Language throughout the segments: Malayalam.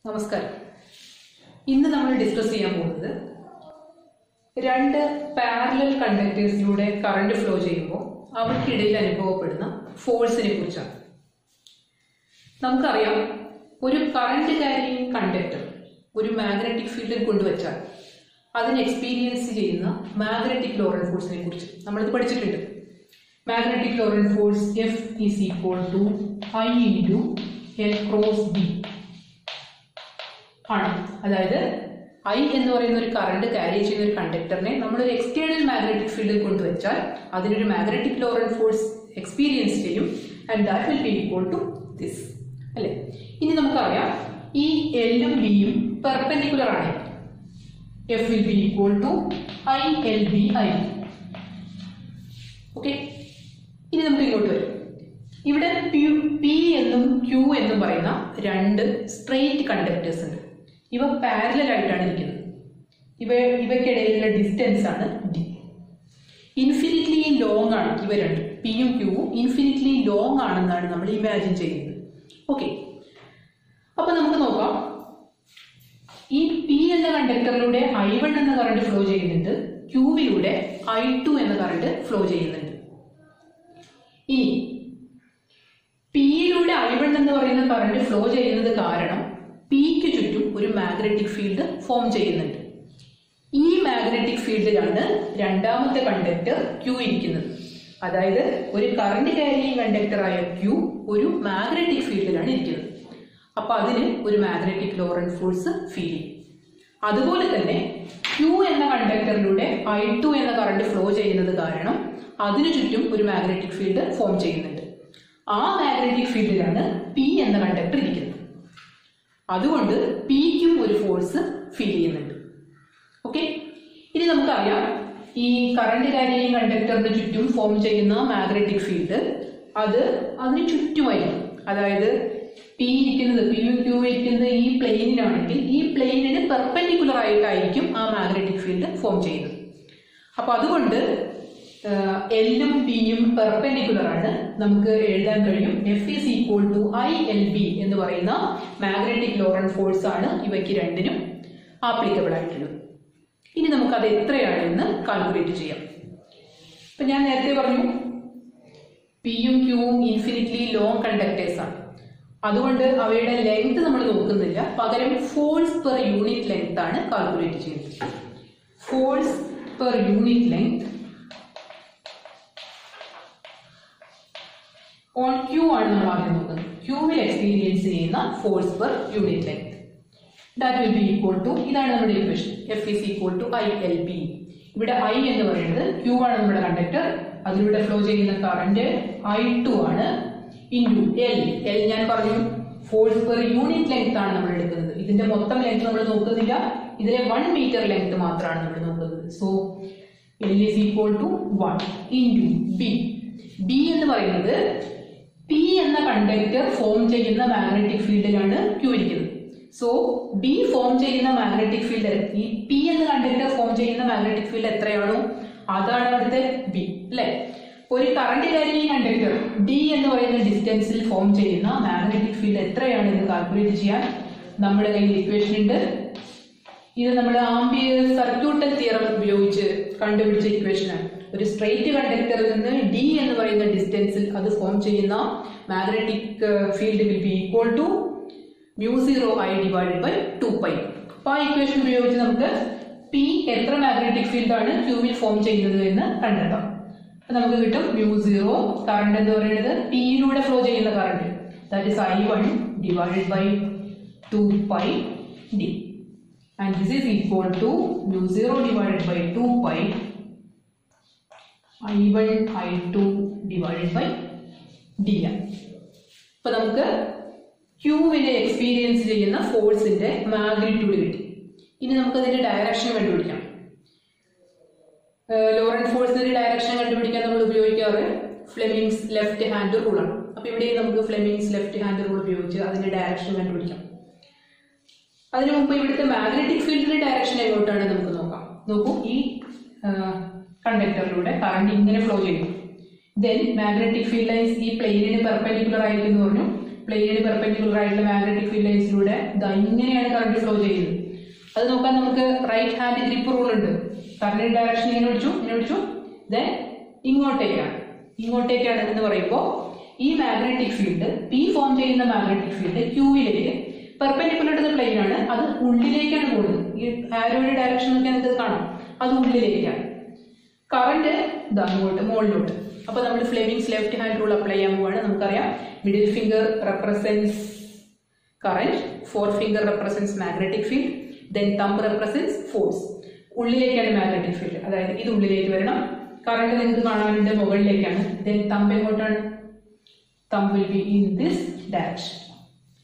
നമസ്കാരം. ഇന്ന് നമ്മൾ ഡിസ്കസ് ചെയ്യാൻ പോകുന്നത് രണ്ട് പാരലൽ കണ്ടക്ടേഴ്സിലൂടെ കറണ്ട് ഫ്ലോ ചെയ്യുമ്പോൾ അവർക്കിടയിൽ അനുഭവപ്പെടുന്ന ഫോഴ്സിനെ കുറിച്ചാണ്. നമുക്കറിയാം, ഒരു കറണ്ട് ക്യാരിയിങ് കണ്ടക്ടർ ഒരു മാഗ്നറ്റിക് ഫീൽഡിൽ കൊണ്ടുവച്ചാൽ അതിന് എക്സ്പീരിയൻസ് ചെയ്യുന്ന മാഗ്നറ്റിക് ലോറന്റ് ഫോഴ്സിനെ കുറിച്ച് നമ്മളിത് പഠിച്ചിട്ടുണ്ട്. Magnetic Lorentz force F is equal to I into L cross B ആണ്. അതായത് I എന്ന് പറയുന്ന ഒരു കറണ്ട് ക്യാരി ചെയ്യുന്ന ഒരു കണ്ടക്ടറിനെ നമ്മളൊരു എക്സ്റ്റേണൽ മാഗ്നറ്റിക് ഫീൽഡിൽ കൊണ്ടുവച്ചാൽ അതിനൊരു മാഗ്നറ്റിക് ലോറന്റ് ഫോഴ്സ് എക്സ്പീരിയൻസ് ചെയ്യും. And that will be equal to this, അല്ലേ? ഇനി നമുക്കറിയാം, ഈ എല്ലും ബിയും പെർപെൻഡിക്കുലർ ആണ്. F will be equal to ILB ആയിരിക്കും. ഓക്കെ, ഇനി നമുക്ക് ഇങ്ങോട്ട് വരും. ഇവിടെ P എന്നും Q എന്നും പറയുന്ന രണ്ട് സ്ട്രെയിറ്റ് കണ്ടക്ടേഴ്സ് ഉണ്ട്. ഇവ പാരലൽ ആയിട്ടാണ് ഇരിക്കുന്നത്. ഇവയ്ക്കിടയിലുള്ള ഡിസ്റ്റൻസ് ആണ് D. ഇൻഫിനിറ്റ്ലി ലോങ് ആണ് ഇവ രണ്ട്. പിയും ക്യൂവും ഇൻഫിനിറ്റ്ലി ലോങ് ആണെന്നാണ് നമ്മൾ ഇമാജിൻ ചെയ്യുന്നത്. ഓക്കെ, അപ്പൊ നമുക്ക് നോക്കാം. ഈ P എന്ന കണ്ടക്ടറിലൂടെ I1 എന്ന കറണ്ട് ഫ്ലോ ചെയ്യുന്നുണ്ട്, ക്യൂവിലൂടെ I2 എന്ന കറണ്ട് ഫ്ലോ ചെയ്യുന്നുണ്ട്. ഇനി Pയിലൂടെ I1 എന്ന് പറയുന്ന കറണ്ട് ഫ്ലോ ചെയ്യുന്നത് കാരണം Pക്ക് ചുറ്റും ഒരു മാഗ്നറ്റിക് ഫീൽഡ് ഫോം ചെയ്യുന്നുണ്ട്. ഈ മാഗ്നറ്റിക് ഫീൽഡിലാണ് രണ്ടാമത്തെ കണ്ടക്ടർ Q ഇരിക്കുന്നത്. അതായത് ഒരു കറണ്ട് ക്യാരിയിങ് കണ്ടക്ടറായ Q ഒരു മാഗ്നറ്റിക് ഫീൽഡിലാണ് ഇരിക്കുന്നത്. അപ്പൊ അതിന് ഒരു മാഗ്നറ്റിക് ലോറന്റ് ഫോഴ്സ് ഫീൽ ചെയ്യും. അതുപോലെ തന്നെ Q എന്ന കണ്ടക്ടറിലൂടെ I2 എന്ന കറണ്ട് ഫ്ലോ ചെയ്യുന്നത് കാരണം അതിനു ചുറ്റും ഒരു മാഗ്നറ്റിക് ഫീൽഡ് ഫോം ചെയ്യുന്നുണ്ട്. ആ മാഗ്നറ്റിക് ഫീൽഡിലാണ് P എന്ന കണ്ടക്ടർ ഇരിക്കുന്നത്. അതുകൊണ്ട് Pക്കും ഒരു ഫോഴ്സ് ഫീൽ ചെയ്യുന്നുണ്ട്. ഓക്കെ, ഇനി നമുക്കറിയാം, ഈ കറണ്ട് ക്യാരിയിങ് കണ്ടക്ടറിന് ചുറ്റും ഫോം ചെയ്യുന്ന മാഗ്നറ്റിക് ഫീൽഡ് അതിന് ചുറ്റുമായിരിക്കും. അതായത് Pയും Qയും ഇരിക്കുന്നത് ഈ പ്ലെയിനിലാണെങ്കിൽ ഈ പ്ലെയിനിന് പെർപെൻഡിക്കുലർ ആയിട്ടായിരിക്കും ആ മാഗ്നറ്റിക് ഫീൽഡ് ഫോം ചെയ്യുന്നത്. അപ്പൊ അതുകൊണ്ട് എല്ലും ബിയും പെർപെൻഡിക്കുലർ ആണ്. നമുക്ക് എഴുതാൻ കഴിയും F is equal to ILB എന്ന് പറയുന്ന മാഗ്നറ്റിക് ലോറന്റ് ഫോഴ്സ് ആണ് ഇവയ്ക്ക് രണ്ടിനും ആപ്ലിക്കബിൾ ആയിട്ടുള്ളത്. ഇനി നമുക്ക് അത് എത്രയാണെന്ന് കാൽക്കുലേറ്റ് ചെയ്യാം. ഇപ്പൊ ഞാൻ നേരത്തെ പറഞ്ഞു, പിയും ക്യൂവും ഇൻഫിനിറ്റ്ലി ലോങ് കണ്ടക്ടേഴ്സ് ആണ്. അതുകൊണ്ട് അവയുടെ ലെങ്ത് നമ്മൾ നോക്കുന്നില്ല, പകരം ഫോഴ്സ് പെർ യൂണിറ്റ് ലെങ്ത് ആണ് കാൽക്കുലേറ്റ് ചെയ്യുന്നത്. Force per unit length on Q ആണ് നമ്മൾ ആദ്യം നോക്കുന്നത്. ക്യൂവിൽ എക്സ്പീരിയൻസ് ചെയ്യുന്ന force per unit length, that will be equal to, ഇതാണ് നമ്മുടെ equation, F is equal to ILB. ഇവിടെ I എന്ന് പറയുന്നത് Q ആണ് നമ്മുടെ കണ്ടക്ടർ, അതിലൂടെ ഫ്ലോ ചെയ്യുന്ന കറന്റ് I2 ആണ്, ഇൻറ്റു L ഞാൻ പറഞ്ഞു ഫോഴ്സ് പെർ യൂണിറ്റ് ലെങ്ത് ആണ് നമ്മൾ എടുക്കുന്നത്. ഇതിന്റെ മൊത്തം ലെങ്ത് നമ്മൾ നോക്കുന്നില്ല, ഇതിലെ 1 മീറ്റർ ലെങ്ത് മാത്രമാണ് നമ്മൾ നോക്കുന്നത്. So L is equal to 1 into B എന്ന് പറയുന്നത് P എന്ന കണ്ടക്ടർ ഫോം ചെയ്യുന്ന മാഗ്നറ്റിക് ഫീൽഡിലാണ് Q ഇരിക്കുന്നത്. സോ B ഫോം ചെയ്യുന്ന മാഗ്നറ്റിക് ഫീൽഡ്, ഈ P എന്ന കണ്ടക്ടർ ഫോം ചെയ്യുന്ന മാഗ്നറ്റിക് ഫീൽഡ് എത്രയാണോ അതാണ് അവിടുത്തെ B, അല്ലെ? ഒരു കറണ്ട് ക്യാരിയിങ് കണ്ടക്ടർ D എന്ന് പറയുന്ന ഡിസ്റ്റൻസിൽ ഫോം ചെയ്യുന്ന മാഗ്നറ്റിക് ഫീൽഡ് എത്രയാണ് എന്ന് കാൽക്കുലേറ്റ് ചെയ്യാൻ നമ്മുടെ കയ്യിൽ ഇക്വേഷൻ ഉണ്ട്. ഇത് നമ്മൾ ആംപിയർ സർക്യൂട്ടൽ തിയറം ഉപയോഗിച്ച് കണ്ടുപിടിച്ച ഇക്വേഷനാണ്. ഒരു സ്ട്രെയിറ്റ് കണ്ടക്ടറിൽ നിന്ന് D എന്ന് പറയുന്ന ഡിസ്റ്റൻസിൽ അത് ഫോം ചെയ്യുന്ന magnetic field will be equal to μ0I divided by 2π. അപ്പൊ ആ ഇക്വേഷൻ ഉപയോഗിച്ച് നമുക്ക് P എത്ര മാഗ്നറ്റിക് ഫീൽഡ് ആണ് ക്യൂവിൽ ഫോം ചെയ്യുന്നത് എന്ന് കണ്ടെത്താം. അപ്പൊ നമുക്ക് കിട്ടും μ0, കറണ്ട് എന്ന് പറയുന്നത് Pയിലൂടെ ഫ്ലോ ചെയ്യുന്ന current, that is I1 divided by 2π D. And this is equal to μ0 divided by 2π I1 I2 divided by dm. അപ്പൊ നമുക്ക് ക്യൂവിനെ എക്സ്പീരിയൻസ് ചെയ്യുന്ന ഫോഴ്സിന്റെ മാഗ്നിറ്റ്യൂഡ് കിട്ടി. ഇനി നമുക്ക് അതിന്റെ ഡയറക്ഷൻ കണ്ടുപിടിക്കാം. ലോറന്റ് ഫോഴ്സിന്റെ ഡയറക്ഷൻ കണ്ടുപിടിക്കാൻ നമ്മൾ ഉപയോഗിക്കാറ് ഫ്ലെമിങ്സ് ലെഫ്റ്റ് ഹാൻഡ് റൂൾ ആണ്. അപ്പൊ ഇവിടെ നമുക്ക് ഫ്ലെമിങ്സ് ലെഫ്റ്റ് ഹാൻഡ് റൂൾ ഉപയോഗിച്ച് അതിന്റെ ഡയറക്ഷൻ കണ്ടുപിടിക്കാം. അതിനു മുമ്പ് ഇവിടുത്തെ മാഗ്നറ്റിക് ഫീൽഡിന്റെ ഡയറക്ഷൻ എങ്ങോട്ടാണ് നമുക്ക് നോക്കാം. നോക്കൂ, ഈ കണ്ടക്ടറിലൂടെ കറണ്ട് ഇങ്ങനെ ഫ്ലോ ചെയ്യും. ദെൻ മാഗ്നറ്റിക് ഫീൽഡ് ലൈൻസ് ഈ പ്ലെയിനിന് പെർപെൻഡിക്കുലർ ആയിരിക്കും എന്ന് പറഞ്ഞു. പ്ലെയിനിന് പെർപെൻഡിക്കുലർ ആയിട്ടുള്ള മാഗ്നറ്റിക് ഫീൽഡ് ലൈൻസിലൂടെ ഇങ്ങനെയാണ് കറണ്ട് ഫ്ലോ ചെയ്യുന്നത്. അത് നോക്കാൻ നമുക്ക് റൈറ്റ് ഹാൻഡ് ഗ്രിപ്പ് റൂൾ ഉണ്ട്. കറണ്ട് ഡയറക്ഷൻ ഇങ്ങനെ പിടിച്ചു ദെൻ ഇങ്ങോട്ടേക്കാണ് എന്ന് പറയുമ്പോൾ ഈ മാഗ്നറ്റിക് ഫീൽഡ് പി ഫോം ചെയ്യുന്ന മാഗ്നറ്റിക് ഫീൽഡ് ക്യൂവിലേക്ക് പെർപെൻഡിക്കുലർ ടു ദ പ്ലെയിൻ ആണ്, അത് ഉള്ളിലേക്കാണ് പോകുന്നത്. ഈ ആരോയുടെ ഡയറക്ഷൻ ഒക്കെ നിങ്ങൾക്ക് കാണാം, അത് ഉള്ളിലേക്കാണ്. കറണ്ട് അങ്ങോട്ട് മുകളിലോട്ട്. അപ്പൊ നമ്മൾ Fleming's left hand rule apply ചെയ്യാൻ പോവാണ്. നമുക്കറിയാം middle finger represents current, fore finger represents magnetic field, then thumb represents force. ഉള്ളിലേക്കാണ് മാഗ്നറ്റിക് ഫീൽഡ്, അതായത് ഇത് ഉള്ളിലേക്ക് വരണം. കറണ്ട് നിങ്ങൾക്ക് കാണാനുണ്ട് മുകളിലേക്കാണ്. ദെൻ തമ്പ് എങ്ങോട്ടാണ്? Thumb will be in this direction.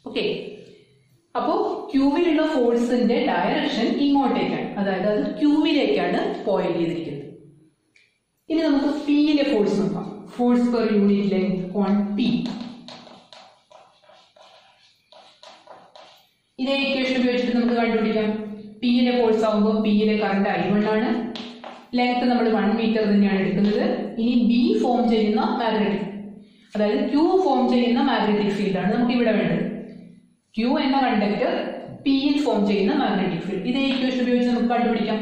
Okay, അപ്പോ ക്യൂവിലുള്ള ഫോഴ്സിന്റെ ഡയറക്ഷൻ ഇങ്ങോട്ടേക്കാണ്, അതായത് അത് ക്യൂവിലേക്കാണ് പോയിന്റ് ചെയ്തിരിക്കുന്നത്. ഇനി നമുക്ക് പിയിലെ ഫോഴ്സ് നോക്കാം. Force per unit length on P. ഇതേ ഇക്വേഷൻ ഉപയോഗിച്ചിട്ട് നമുക്ക് കണ്ടുപിടിക്കാം. പിയിലെ ഫോഴ്സ് ആകുമ്പോൾ പിയിലെ കറണ്ട് I1 ആണ്. ലെങ്ത് നമ്മൾ 1 മീറ്റർ തന്നെയാണ് എടുക്കുന്നത്. ഇനി ബി ഫോം ചെയ്യുന്ന മാഗ്നറ്റിക്, അതായത് ക്യൂ ഫോം ചെയ്യുന്ന മാഗ്നറ്റിക് ഫീൽഡ് ആണ് നമുക്ക് ഇവിടെ വേണ്ടത്. ക്യൂ എന്ന കണ്ടക്ടർ പിയിൽ ഫോം ചെയ്യുന്ന മാഗ്നറ്റിക് ഫീൽഡ്. ഇതേ ഇക്വേഷൻ ഉപയോഗിച്ച് നമുക്ക് കണ്ടുപിടിക്കാം.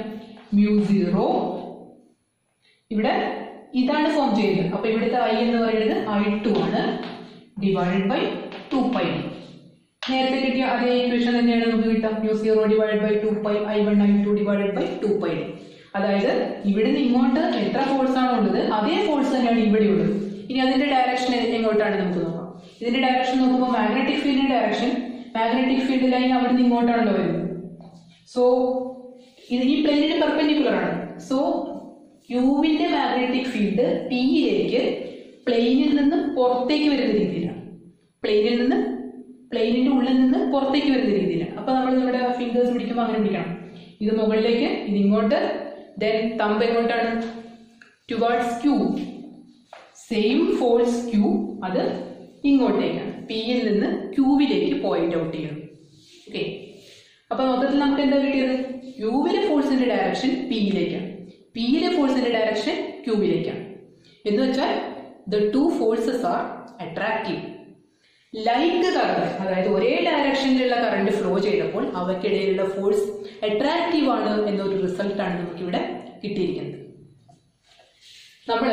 μ0 ഇവിടെ ഇതാണ് ഫോം ചെയ്യുന്നത്. അപ്പൊ ഇവിടുത്തെ I എന്ന് പറയുന്നത് I2 ആണ്, ഡിവൈഡഡ് ബൈ 2π. നേരത്തെ കിട്ടിയ അതേ ഇക്വേഷൻ തന്നെയാണ് നമുക്ക് കിട്ടാം. μ0 divided by 2π I1 I2 divided by 2π. അതായത് ഇവിടുന്ന് ഇങ്ങോട്ട് എത്ര ഫോഴ്സ് ആണോ ഉള്ളത് അതേ ഫോഴ്സ് തന്നെയാണ് ഇവിടെ ഉള്ളത്. ഇനി അതിന്റെ ഡയറക്ഷൻ എങ്ങോട്ടാണ് നമുക്ക് നോക്കാം. ഇതിന്റെ ഡയറക്ഷൻ നോക്കുമ്പോൾ മാഗ്നറ്റിക് ഫീൽഡ് ലൈൻ അവിടുന്ന് ഇങ്ങോട്ടാണല്ലോ വരുന്നത്. സോ ഇത് ഈ പ്ലെയിനിന് പെർപെൻഡിക്കുലർ ആണ്. സോ ക്യൂവിന്റെ മാഗ്നറ്റിക് ഫീൽഡ് പിയിലേക്ക് പ്ലെയിനിൽ നിന്ന് പുറത്തേക്ക് വരുന്ന രീതിയിലാണ്. പ്ലെയിനിന്റെ ഉള്ളിൽ നിന്ന് പുറത്തേക്ക് വരുന്ന രീതിയിലാണ്. അപ്പൊ നമ്മൾ നമ്മുടെ ഫിംഗേഴ്സ് പിടിക്കുമ്പോൾ അങ്ങനെ പിടിക്കണം. ഇത് മുകളിലേക്ക്, ഇത് ഇങ്ങോട്ട്, ദെൻ തമ്പ് എങ്ങോട്ടാണ്? Towards Q. Same force Q, അത് ഇങ്ങോട്ടേക്കാണ്. പിയിൽ നിന്ന് ക്യൂവിലേക്ക് പോയിന്റ് ഔട്ട് ചെയ്യണം. ഓക്കെ, അപ്പൊ മൊത്തത്തിൽ നമുക്ക് എന്താ കിട്ടിയത്? ക്യൂവിലെ ഫോഴ്സിന്റെ ഡയറക്ഷൻ പിയിലേക്കാണ്, പിയിലെ ഫോഴ്സിന്റെ ഡയറക്ഷൻ ക്യൂവിലേക്കാണ്. എന്ന് വെച്ചാൽ the two forces are attractive. Like current, അതായത് ഒരേ ഡയറക്ഷനിലുള്ള കറണ്ട് ഫ്ലോ ചെയ്തപ്പോൾ അവയ്ക്കിടയിലുള്ള ഫോഴ്സ് അട്രാക്റ്റീവ് ആണ് എന്നൊരു റിസൾട്ടാണ് നമുക്കിവിടെ കിട്ടിയിരിക്കുന്നത്. നമ്മൾ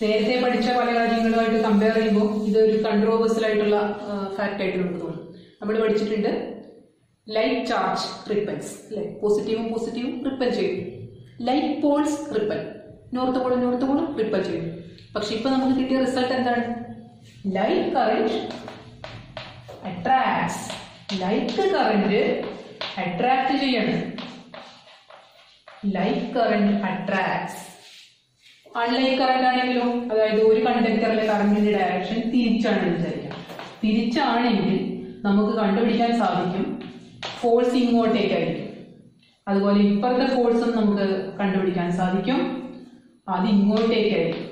നേരത്തെ പഠിച്ച പല കാര്യങ്ങളുമായിട്ട് കമ്പയർ ചെയ്യുമ്പോൾ ഇതൊരു കൺട്രോവേഴ്സ്യൽ ആയിട്ടുള്ള ഫാക്റ്റ് ആയിട്ട് നമുക്ക് തോന്നും. നമ്മൾ പഠിച്ചിട്ടുണ്ട് ലൈറ്റ് ചാർജ് റിപ്പൽസ്, അല്ലെ? പോസിറ്റീവും റിപ്പൽ ചെയ്യും. ലൈറ്റ് പോൾസ് റിപ്പൽ, നോർത്ത് പോളും റിപ്പൽ ചെയ്യും. പക്ഷെ ഇപ്പൊ നമുക്ക് കിട്ടിയ റിസൾട്ട് എന്താണ്? Like current attracts. Like current attract ചെയ്യണം. Like current attracts. Unlike current ആണെങ്കിലോ, അതായത് ഒരു കണ്ടക്ടറിലെ കറന്റിന്റെ ഡയറക്ഷൻ തിരിച്ചാണെന്ന് വിചാരിക്കാം. തിരിച്ചാണെങ്കിൽ നമുക്ക് കണ്ടുപിടിക്കാൻ സാധിക്കും ഫോഴ്സ് ഇങ്ങോട്ടേക്കായിരിക്കും. അതുപോലെ ഇപ്പുറത്തെ ഫോഴ്സും നമുക്ക് കണ്ടുപിടിക്കാൻ സാധിക്കും, അത് ഇങ്ങോട്ടേക്കായിരിക്കും.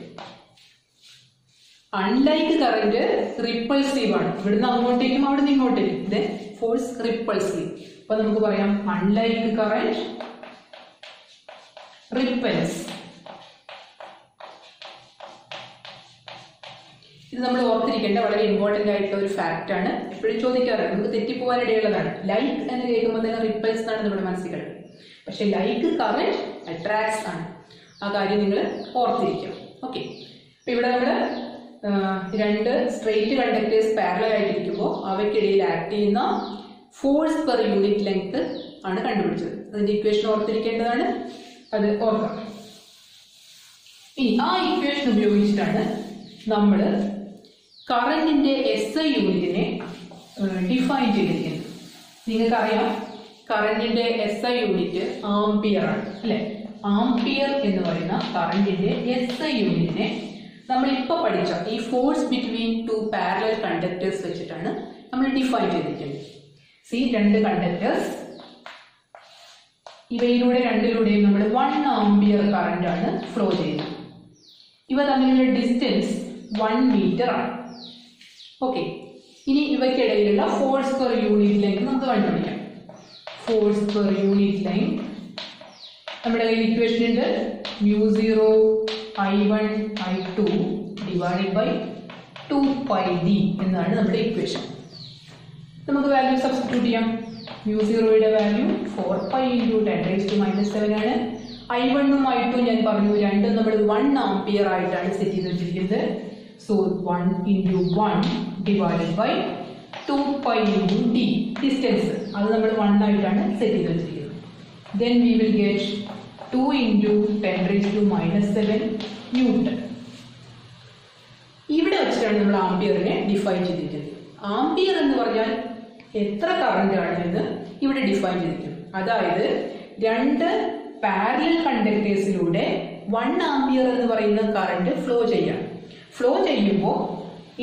അൺലൈക്ക് കറന്റ് റിപ്പൾസീവ് ആണ്. ഇവിടുന്ന് അങ്ങോട്ടേക്കും അവിടുന്ന് ഇങ്ങോട്ടേക്കും. ഇത് ഫോഴ്സ് റിപ്പൾസീവ്. അപ്പൊ നമുക്ക് പറയാം അൺലൈക്ക് കറന്റ് റിപ്പൽസ്. ഇത് നമ്മൾ ഓർത്തിരിക്കേണ്ട വളരെ ഇമ്പോർട്ടന്റ് ആയിട്ടുള്ള ഒരു ഫാക്റ്റ് ആണ്. എപ്പോഴും ചോദിക്കാറുണ്ട്, നമുക്ക് തെറ്റിപ്പോകാൻ ഇടയുള്ളതാണ്. ലൈക്ക് എന്ന് കേൾക്കുമ്പോൾ തന്നെ റിപ്പൽസ് എന്നാണ് നമ്മുടെ മനസ്സിൽ കിടക്കുന്നത്. പക്ഷെ ലൈക്ക് കറന്റ് അട്രാക്ട്സ് ആണ്. ആ കാര്യം നിങ്ങൾ ഓർത്തിരിക്കണം. ഓക്കെ, അപ്പൊ ഇവിടെ നമ്മള് രണ്ട് സ്ട്രെയിറ്റ് കണ്ടക്ടേഴ്സ് പാരലൽ ആയിട്ടിരിക്കുമ്പോൾ അവയ്ക്കിടയിൽ ആക്ട് ചെയ്യുന്ന ഫോഴ്സ് പെർ യൂണിറ്റ് ലെങ്ത് ആണ് കണ്ടുപിടിച്ചത്. അതിന്റെ ഇക്വേഷൻ ഓർത്തിരിക്കേണ്ടതാണ്, അത് ഓർക്കാം. ഇനി ആ ഇക്വേഷൻ ഉപയോഗിച്ചിട്ടാണ് നമ്മൾ കറന്റിന്റെ SI യൂണിറ്റിനെ ഡിഫൈൻ ചെയ്തിരിക്കുന്നത്. നിങ്ങൾക്കറിയാം കറന്റിന്റെ SI യൂണിറ്റ് ആംപിയർ ആണ്, അല്ലെ? ആംപിയർ എന്ന് പറയുന്ന കറന്റിന്റെ SI യൂണിറ്റിനെ നമ്മൾ ഇപ്പൊ പഠിച്ച ഈ force between two parallel conductors വെച്ചിട്ടാണ് നമ്മൾ ഡിഫൈൻ ചെയ്തിരിക്കുന്നത്. സി, രണ്ട് കണ്ടക്ടേഴ്സ്, ഇവയിലൂടെ രണ്ടിലൂടെയും നമ്മൾ 1 ആംപിയർ കറന്റ് ആണ് ഫ്ലോ ചെയ്യുന്നത്. ഇവ തമ്മിലുള്ള ഡിസ്റ്റൻസ് 1 മീറ്റർ ആണ്. ഓക്കെ, ഇനി ഇവയ്ക്കിടയിലുള്ള ഫോഴ്സ് പെർ യൂണിറ്റ് ലെങ്ത് നമുക്ക് കണ്ടുപിടിക്കാം. ഫോഴ്സ് പെർ യൂണിറ്റ് ലെങ്ത് നമ്മുടെ കയ്യിൽ ഇക്വേഷൻ ഉണ്ട്. μ0 I1 I2 divided by 2πd എന്നാണ് നമ്മുടെ ഇക്വേഷൻ. നമുക്ക് വാല്യൂ സബ്സ്റ്റിറ്റ്യൂട്ട് ചെയ്യാം. μ0യുടെ വാല്യൂ 4π × 10⁻⁻7 ആണ്. I1 ഉം I2 ഞാൻ പറഞ്ഞു രണ്ടും നമ്മൾ 1 ആംപിയർ ആയിട്ടാണ് സെറ്റ് ചെയ്ത് വെച്ചിരിക്കുന്നത്. So 1 × 1 divided by 2π × d distance അത് നമ്മൾ 1 ആയിട്ടാണ് സെറ്റ് ചെയ്ത് വെച്ചിരിക്കുന്നത്. Then we will get 2 × 10⁻⁷ newton. ഇവിടെ വെച്ചിട്ടാണ് നമ്മൾ ആംപിയറിനെ ഡിഫൈൻ ചെയ്തിരിക്കുന്നത്. ആംപിയർ എന്ന് പറഞ്ഞാൽ എത്ര കറന്റ് ആണ് എന്ന് ഇവിടെ ഡിഫൈൻ ചെയ്തിരിക്കുന്നു. അതായത് രണ്ട് പാരലൽ കണ്ടക്ടേഴ്സിലൂടെ 1 ആംപിയർ എന്ന് പറയുന്ന കറന്റ് ഫ്ലോ ചെയ്യാം. ഫ്ലോ ചെയ്യുമ്പോൾ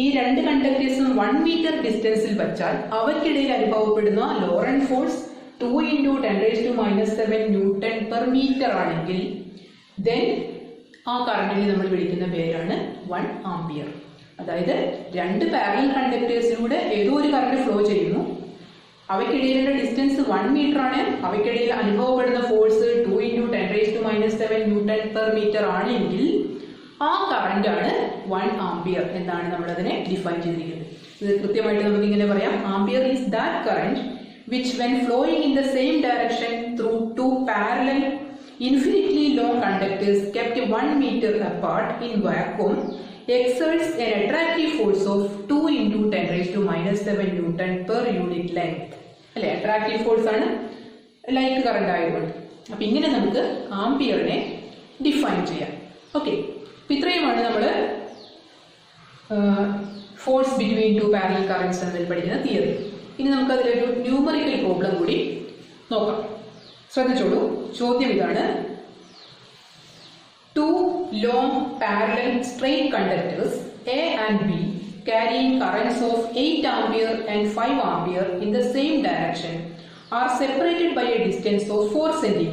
ഈ രണ്ട് കണ്ടക്ടേഴ്സും 1 മീറ്റർ ഡിസ്റ്റൻസിൽ വച്ചാൽ അവയ്ക്കിടയിൽ അനുഭവപ്പെടുന്ന Lorentz force 2 × 10⁻⁷ newton per metre ആണെങ്കിൽ ദെൻ ആ കറന്റിനെ നമ്മൾ വിളിക്കുന്ന പേരാണ് 1 ആംപിയർ. അതായത് രണ്ട് പാരലൽ കണ്ടക്ടേഴ്സിലൂടെ ഏതോ ഒരു കറന്റ് ഫ്ലോ ചെയ്യുന്നു, അവയ്ക്കിടയിലുള്ള ഡിസ്റ്റൻസ് 1 മീറ്റർ ആണ്, അവയ്ക്കിടയിൽ അനുഭവപ്പെടുന്ന ഫോഴ്സ് 2 × 10⁻⁷ ന്യൂട്ടൺ പെർ മീറ്റർ ആണെങ്കിൽ ആ കറന്റ് ആണ് 1 ആംപിയർ എന്നാണ് നമ്മൾ അതിനെ ഡിഫൈൻ ചെയ്തിരിക്കുന്നത്. ഇത് കൃത്യമായിട്ട് നമുക്ക് ഇങ്ങനെ പറയാം. Ampere is that current which when flowing in the same direction through two parallel infinitely long conductors kept 1 meter apart in vacuum exerts an attractive force of 2 × 10⁻⁷ Newton per unit length. അല്ലെ, അട്രാക്റ്റീവ് ഫോഴ്സ് ആണ് ലൈക്ക് കറന്റ് ആയതുകൊണ്ട്. അപ്പൊ ഇങ്ങനെ നമുക്ക് ആംപിയറിനെ ഡിഫൈൻ ചെയ്യാം. ഓക്കെ, അപ്പൊ ഇത്രയുമാണ് നമ്മൾ force between two parallel currents എന്നതിൽ പഠിക്കുന്ന തിയറി. ഇനി നമുക്ക് അതിലൊരു ന്യൂമറിക്കൽ പ്രോബ്ലം കൂടി നോക്കാം. ശ്രദ്ധിച്ചോളൂ, ചോദ്യം ഇതാണ്. 2 long parallel straight conductors A and B carrying currents of 8 ampere and 5 ampere in the same direction are separated by a distance of 4 cm.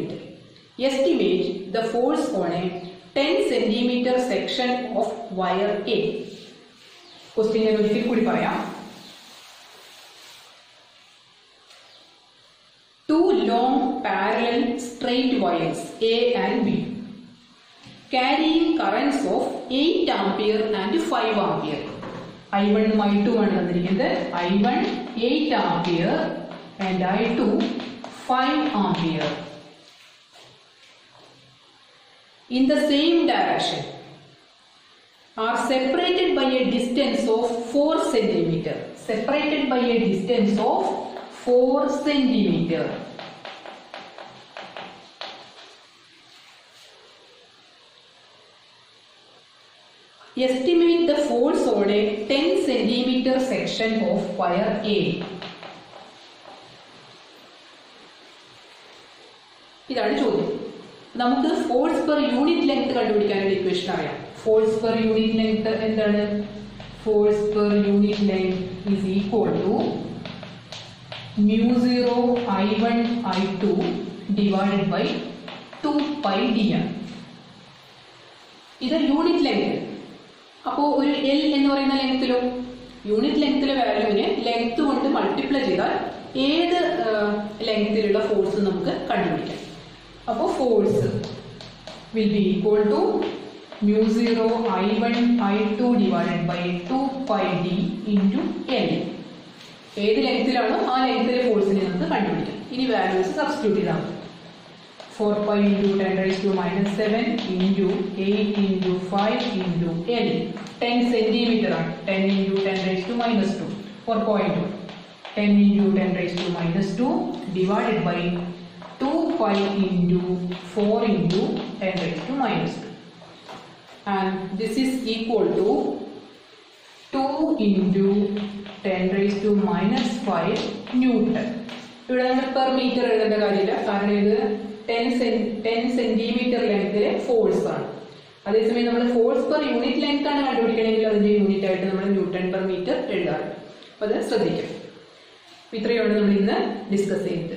Estimate the force on a 10 cm section of wire A. Question ഒരിക്കൽ കൂടി പറയാം. 2 long parallel straight wires A and B carrying currents of 8 ampere and 5 ampere. I1 ഉം I2 ആണ് തന്നിരിക്കുന്നത്. I1 8 ampere and I2 5 ampere in the same direction are separated by a distance of 4 cm. Separated by a distance of 4 cm. Estimate the force on a 10 cm section of wire A. ഇതാണ് ചോദ്യം. നമുക്ക് ഫോഴ്സ് പെർ യൂണിറ്റ് ലെങ്ത് കണ്ടുപിടിക്കാനുള്ള ഇക്വേഷൻ അറിയാം. ഫോഴ്സ് പെർ യൂണിറ്റ് ലെങ്ത് എന്താണ്? Force per unit length is equal to μ0 I1 I2 divided by 2πd ആണ്. ഇത് യൂണിറ്റ് ലെങ്ത്. അപ്പോൾ ഒരു L എന്ന് പറയുന്ന ലെങ്ത്തിലോ യൂണിറ്റ് ലെങ്ത്തിലെ വാല്യൂവിനെ ലെങ്ത് കൊണ്ട് മൾട്ടിപ്ലൈ ചെയ്താൽ ഏത് ലെങ്ത്തിലുള്ള ഫോഴ്സ് നമുക്ക് കണ്ടുപിടിക്കാം. അപ്പോൾ force will be equal to μ0 I1 I2 divided by 2πd ഇൻറ്റു L. ഏത് ലെങ്ത്തിലാണോ ആ ലെങ്ത്തിലെ ഫോഴ്സിനെ നമുക്ക് കണ്ടുപിടിക്കാം. ഇനി വാല്യൂസ് സബ്സ്റ്റിറ്റ്യൂട്ട് ചെയ്താൽ മതി. 4π × 10⁻⁷ into 8 into 5 into L. 10 centimetre ആണ്. 10 × 10⁻². 4.1 10 × 10⁻² divided by 2π into 4 into 10⁻². And this is equal to 2 into 10⁻⁵ newton. ഇവിടെ നമ്മൾ പെർ മീറ്റർ എഴുതേണ്ട കാര്യമില്ല, കാരണം ഇത് 10 സെന്റിമീറ്റർ ലെങ്തിലെ ഫോഴ്സ് ആണ്. അതേസമയം നമ്മൾ ഫോഴ്സ് പെർ യൂണിറ്റ് ലെങ്ത് ആണ് കണ്ടുപിടിക്കണമെങ്കിൽ അതിന്റെ യൂണിറ്റ് ആയിട്ട് നമ്മൾ ന്യൂട്ടൺ പെർ മീറ്റർ എഴുതാറ്. അപ്പോൾ അത് ശ്രദ്ധിക്കാം. ഇത്രയാണ് നമ്മൾ ഇന്ന് ഡിസ്കസ് ചെയ്യുന്നത്.